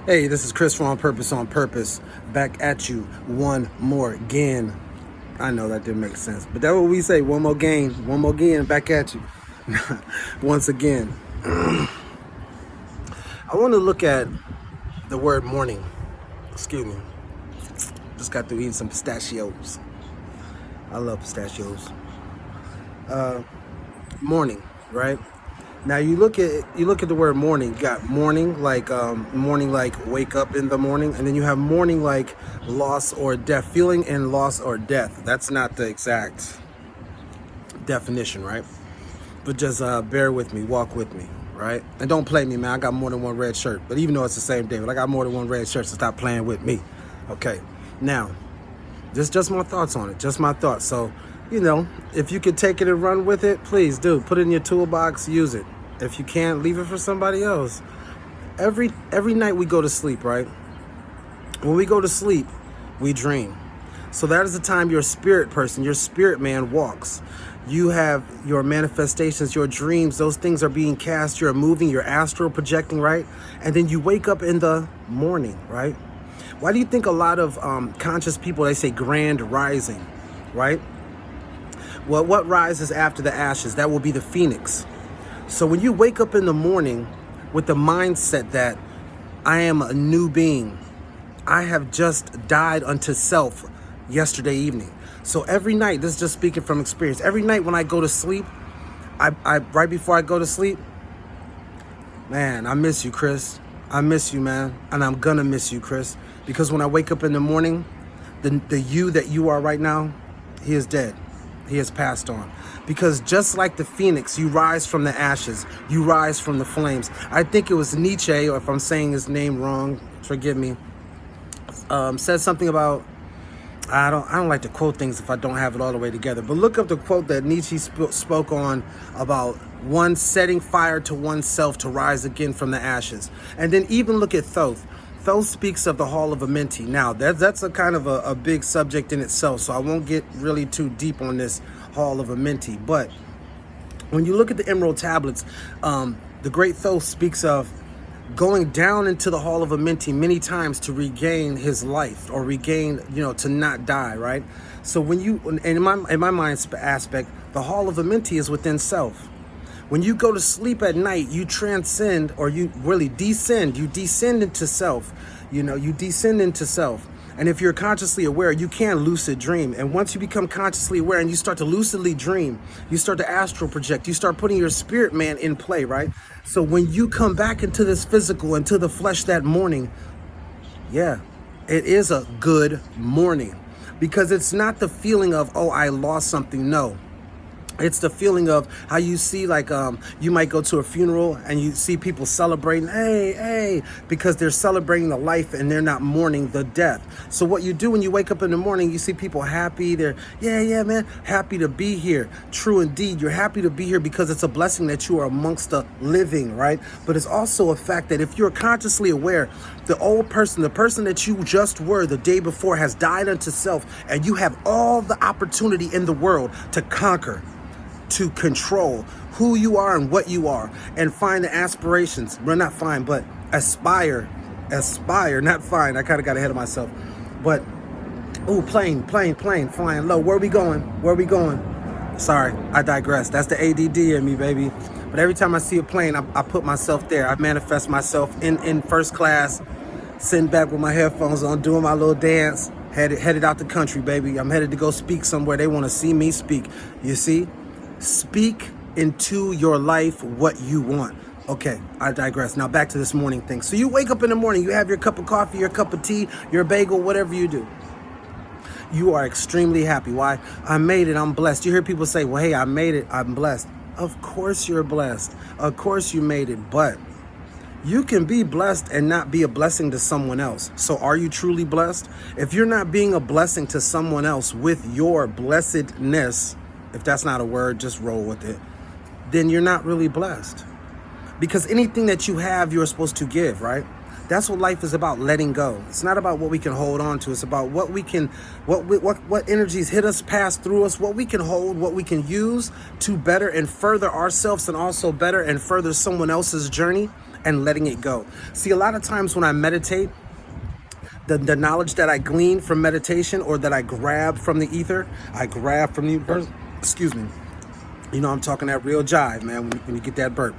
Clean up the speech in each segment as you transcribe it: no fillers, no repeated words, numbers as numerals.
Hey, this is Chris from On Purpose, back at you one more again. I know that didn't make sense, but that's what we say, one more again, back at you. Once again. I want to look at the word morning. Excuse me. Just got through eating some pistachios. I love pistachios. Morning, right? Now you look at the word morning. You got morning like wake up in the morning, and then you have morning like loss or death, feeling in loss or death. That's not the exact definition, right? But just bear with me, walk with me, right? And don't play me, man. I got more than one red shirt, but even though it's the same day, but I got more than one red shirt, so stop playing with me. Okay, now just my thoughts on it, just my thoughts. So, if you could take it and run with it, please do. Put it in your toolbox, use it. If you can't, leave it for somebody else. Every night we go to sleep, right? When we go to sleep, we dream. So that is the time your spirit person, your spirit man walks. You have your manifestations, your dreams, those things are being cast, you're moving, you're astral projecting, right? And then you wake up in the morning, right? Why do you think a lot of conscious people, they say grand rising, right? Well, what rises after the ashes? That will be the phoenix. So when you wake up in the morning with the mindset that I am a new being, I have just died unto self yesterday evening. So every night, this is just speaking from experience, every night when I go to sleep, I right before I go to sleep, man, I miss you, Chris. I miss you, man. And I'm gonna miss you, Chris. Because when I wake up in the morning, the you that you are right now, he is dead. He has passed on. Because just like the phoenix, you rise from the ashes. You rise from the flames. I think it was Nietzsche, or if I'm saying his name wrong, forgive me, said something about, I don't like to quote things if I don't have it all the way together, but look up the quote that Nietzsche spoke on about one setting fire to oneself to rise again from the ashes. And then even look at Thoth. Thoth speaks of the Hall of Amenti. Now, that's a kind of a big subject in itself, so I won't get really too deep on this Hall of Amenti. But when you look at the Emerald Tablets, the great Thoth speaks of going down into the Hall of Amenti many times to regain his life, or regain, to not die, right? So when you, in my mind aspect, the Hall of Amenti is within self. When you go to sleep at night, you transcend, or you really descend. You descend into self. You descend into self. And if you're consciously aware, you can lucid dream. And once you become consciously aware and you start to lucidly dream, you start to astral project, you start putting your spirit man in play, right? So when you come back into this physical, into the flesh that morning, yeah, it is a good morning. Because it's not the feeling of, oh, I lost something. No. It's the feeling of how you see, like, you might go to a funeral and you see people celebrating, hey, because they're celebrating the life and they're not mourning the death. So what you do when you wake up in the morning, you see people happy. They're, yeah, man, happy to be here. True indeed. You're happy to be here because it's a blessing that you are amongst the living, right? But it's also a fact that if you're consciously aware, the old person, the person that you just were the day before, has died unto self, and you have all the opportunity in the world to conquer, to control who you are and what you are, and find the aspirations. Well, not find, but aspire, not find. I kind of got ahead of myself. But, ooh, plane, flying low. Where we going? Sorry, I digress. That's the ADD in me, baby. But every time I see a plane, I put myself there. I manifest myself in first class, sitting back with my headphones on, doing my little dance, headed out the country, baby. I'm headed to go speak somewhere. They want to see me speak. You see? Speak into your life what you want. Okay, I digress. Now back to this morning thing. So you wake up in the morning, you have your cup of coffee, your cup of tea, your bagel, whatever you do. You are extremely happy. Why? I made it. I'm blessed. You hear people say, well, hey, I made it. I'm blessed. Of course you're blessed. Of course you made it. But you can be blessed and not be a blessing to someone else. So are you truly blessed? If you're not being a blessing to someone else with your blessedness, if that's not a word, just roll with it, then you're not really blessed. Because anything that you have, you're supposed to give, right? That's what life is about, letting go. It's not about what we can hold on to. It's about what we can, what energies hit us, pass through us, what we can hold, what we can use to better and further ourselves, and also better and further someone else's journey and letting it go. See, a lot of times when I meditate, the knowledge that I glean from meditation, or that I grab from the ether, I grab from the universe, excuse me. You know, I'm talking that real jive, man, when you get that burp.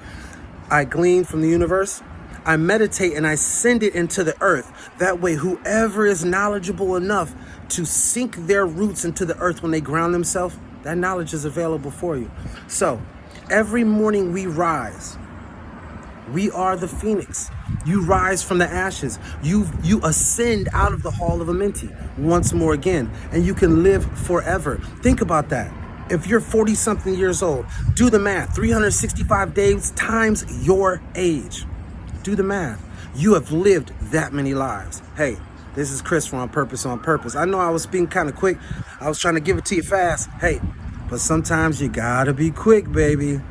I glean from the universe, I meditate, and I send it into the earth. That way, whoever is knowledgeable enough to sink their roots into the earth when they ground themselves, that knowledge is available for you. So, every morning we rise. We are the phoenix. You rise from the ashes. You ascend out of the hall of Amenti once more again, and you can live forever. Think about that. If you're 40 something years old, do the math. 365 days times your age. Do the math. You have lived that many lives. Hey, this is Chris from On Purpose, On Purpose. I know I was speaking kind of quick. I was trying to give it to you fast. Hey, but sometimes you gotta be quick, baby.